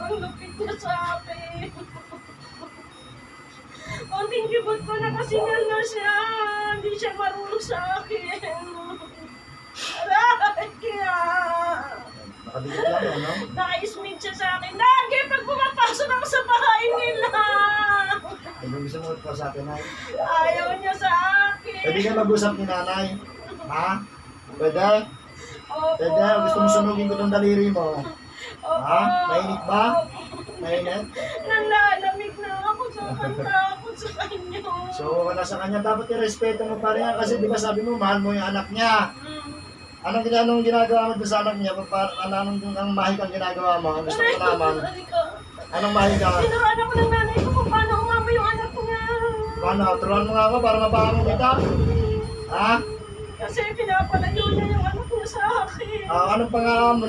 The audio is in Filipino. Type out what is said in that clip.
ang lupit niya sa akin. Konting kibot ko na kasi na siya. Hindi siya marunong sa akin. Aray, kaya. Nakadikit lang, ano? Naka-smith siya sa akin. Lagi pag pumapasok ako sa bahay nila. Ano gusto mo pa sa akin, Nay? Ayaw niya sa akin. Pwede ka mag-usap ni Nanay? Ha? Pwede? Opo. Pwede? Gusto mo sunugin ko tong daliri mo? Opo. Ha? Mainit ba? Mainit? Nalalamig na ako sa takot sa kanya. So, wala sa kanya, dapat i-respeto mo pa rin yan kasi di ba sabi mo, mahal mo yung anak niya. Anong ginagawa mo doon sa anak niya? Anong mahikang ginagawa mo? Gusto ko naman. Anong mahika? Tinuruan ako ng nanay ko kung paano umama yung anak niya. Paano? Turuan mo nga ako para mabahan kita? Ha? Kasi pinapalayo niya yung anak niya sa akin. Anong pangalan mo?